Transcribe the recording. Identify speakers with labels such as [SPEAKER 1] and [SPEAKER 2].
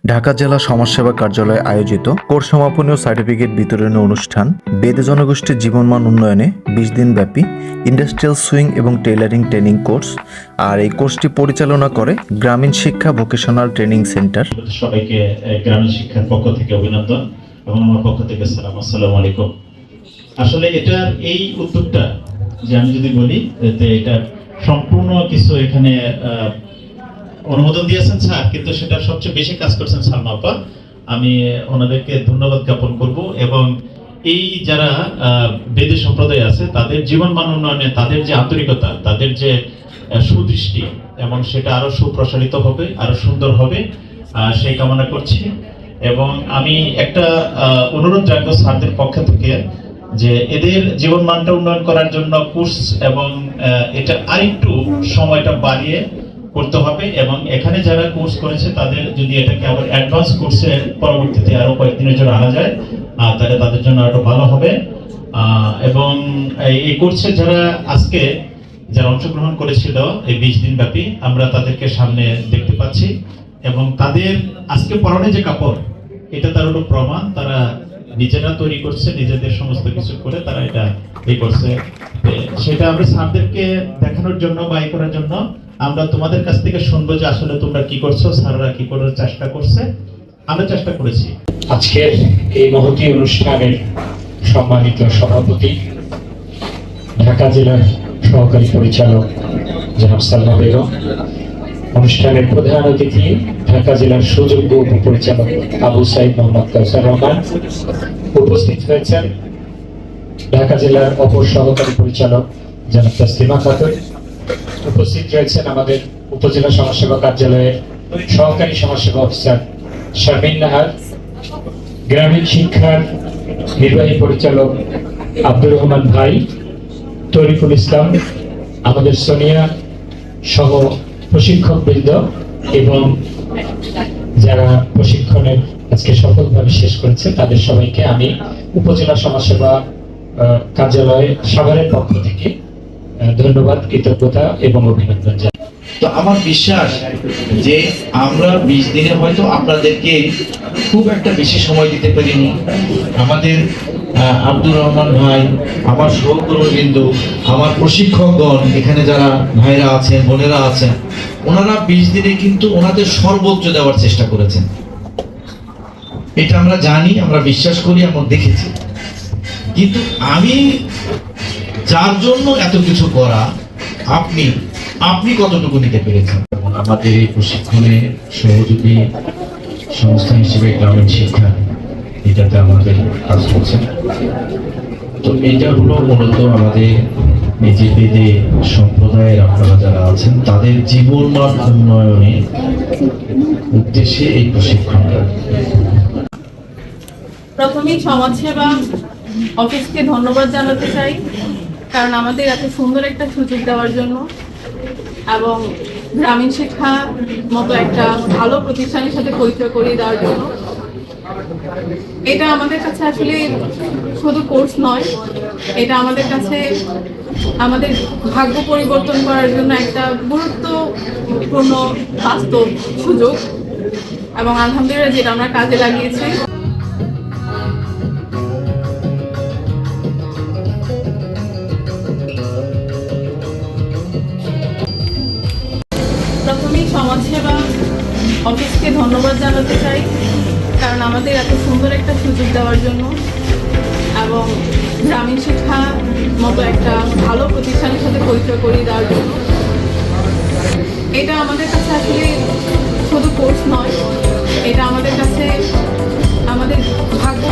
[SPEAKER 1] ঢাকা জেলা সমাজসেবা কার্যালয়ে আয়োজিত কোর্স সমাপনী ও সার্টিফিকেট বিতরণী অনুষ্ঠান বেদে জনগোষ্ঠীর জীবনমান উন্নয়নে 20 দিন ব্যাপী ইন্ডাস্ট্রিয়াল সুইং এবং টেইলারিং ট্রেনিং কোর্স। আর এই কোর্সটি পরিচালনা করে গ্রামীণ শিক্ষা ভোকেশনাল ট্রেনিং সেন্টার।
[SPEAKER 2] সবাইকে গ্রামীণ শিক্ষার পক্ষ থেকে অভিনন্দন এবং আমার পক্ষ থেকে সালাম, আসসালামু আলাইকুম। আসলে এটার এই উদ্যোগটা যে আমি যদি বলি এটা সম্পূর্ণ কিছু এখানে অনুমোদন দিয়েছেন স্যার, কিন্তু সেটা সবচেয়ে বেশি কাজ করছেন সালমা আপা। আমি ওনাদেরকে ধন্যবাদ জ্ঞাপন করব এবং এই যারা বেদে সম্প্রদায় আছে তাদের জীবন মান উন্নয়নে তাদের যে আন্তরিকতা, তাদের যে সুদৃষ্টি এবং সেটা আরো সুপ্রসারিত হবে, আরো সুন্দর হবে সেই কামনা করছি। এবং আমি একটা অনুরোধ রাখবো স্যারদের পক্ষ থেকে যে এদের জীবন মানটা উন্নয়ন করার জন্য কোর্স এবং এটা আরেকটু সময়টা বাড়িয়ে করতে হবে এবং এখানে যারা কোর্স করেছে তাদের যদি এটাকে আবার অ্যাডভান্স কোর্সের পরবর্তীতে আরো কয়েকদিনের জন্য আনা যায় তাহলে তাদের জন্য আরো ভালো হবে। এবং এই কোর্সে যারা আজকে যারা অংশগ্রহণ করেছিল এই 20 দিন ব্যাপী, আমরা তাদেরকে সামনে দেখতে পাচ্ছি এবং তাদের আজকে পরনে যে কাপড় এটা তার হলো প্রমাণ, তারা নিজেরা তৈরি করছে, নিজেদের সমস্ত কিছু করে তারা এটা করছে। সেটা আমরা স্যারদেরকে দেখানোর জন্য বা করার জন্য আমরা তোমাদের কাছ থেকে শুনবো যে আসলে তোমরা কি করছো, স্যাররা কি করার চেষ্টা করছে, আমরা চেষ্টা করেছি।
[SPEAKER 3] আজকের এই মহতী অনুষ্ঠানের সম্মানিত সভাপতি ঢাকা জেলার সহকারী পরিচালক জনাব সালমা বেগম, অনুষ্ঠানের প্রধান অতিথি ঢাকা জেলার সুযোগ্য উপপরিচালক আবু সাইদ মোহাম্মদ কাউসার রহমান, উপস্থিত হয়েছেন ঢাকা জেলার অপর সহকারী পরিচালক জনাব তাসলিমা খাতুন, উপস্থিত রয়েছেন আমাদের উপজেলা সমাজসেবা কার্যালয়ের সহকারী সমাজসেবা অফিসার শারমিন নাহার, গ্রামীণ শিক্ষার নির্বাহী পরিচালক আব্দুর রহমান ভাই, তরিকুল ইসলাম, আমাদের সোনিয়া সহ প্রশিক্ষকবৃন্দ এবং যারা প্রশিক্ষণের আজকে সফলভাবে শেষ করেছে তাদের সবাইকে আমি উপজেলা সমাজসেবা কার্যালয় সাভারের পক্ষ থেকে ধন্যবাদ, কৃতজ্ঞতা এবং অভিনন্দন জানাই।
[SPEAKER 4] তো আমার বিশ্বাস যে আমরা 20 দিনে হয়তো আপনাদেরকে খুব একটা বেশি সময় দিতে পারিনি। আমাদের আব্দুর রহমান ভাই, আমার সহকর্মীবৃন্দ, আমার প্রশিক্ষকগণ, এখানে যারা ভাইরা আছেন, বোনেরা আছেন, ওনারা 20 দিনে কিন্তু ওনাদের সর্বোচ্চ দেওয়ার চেষ্টা করেছেন। এটা আমরা জানি, আমরা বিশ্বাস করি, আমরা দেখেছি। কিন্তু আমি যার জন্য এত কিছু করা, আপনি কতটুকু নিতে পেরেছেন?
[SPEAKER 2] আমাদের এই প্রশিক্ষণে সহযোগী সংস্থা হিসেবে গ্রামীণ শিক্ষা এটাতে আমাদের কাজ করছে। তো এটা হলো মূলত আমাদের বেদে সম্প্রদায়ের আপনারা যারা আছেন তাদের জীবনমান উন্নয়নে উদ্দেশ্যে এই প্রশিক্ষণটা।
[SPEAKER 5] প্রথমেই সমাজসেবা অফিসকে ধন্যবাদ জানাতে চাই, কারণ আমাদের এত সুন্দর একটা সুযোগ দেওয়ার জন্য এবং গ্রামীণ শিক্ষা মতো একটা ভালো প্রতিষ্ঠানের সাথে পরিচয় করিয়ে দেওয়ার জন্য। এটা আমাদের কাছে আসলে শুধু কোর্স নয়, এটা আমাদের কাছে আমাদের ভাগ্য পরিবর্তন করার জন্য একটা গুরুত্বপূর্ণ বাস্তব সুযোগ এবং আলহামদুলিল্লাহ যেটা আমরা কাজে লাগিয়েছি। প্রথমেই সমাজসেবা অফিসকে ধন্যবাদ জানাতে চাই, কারণ আমাদের এত সুন্দর একটা সুযোগ দেওয়ার জন্য এবং গ্রামীণ শিক্ষা মতো একটা ভালো প্রতিষ্ঠানের সাথে পরিচয় করিয়ে দেওয়ার জন্য। এটা আমাদের কাছে আসলে শুধু কোর্স নয়, এটা আমাদের কাছে আমাদের ভাগ্য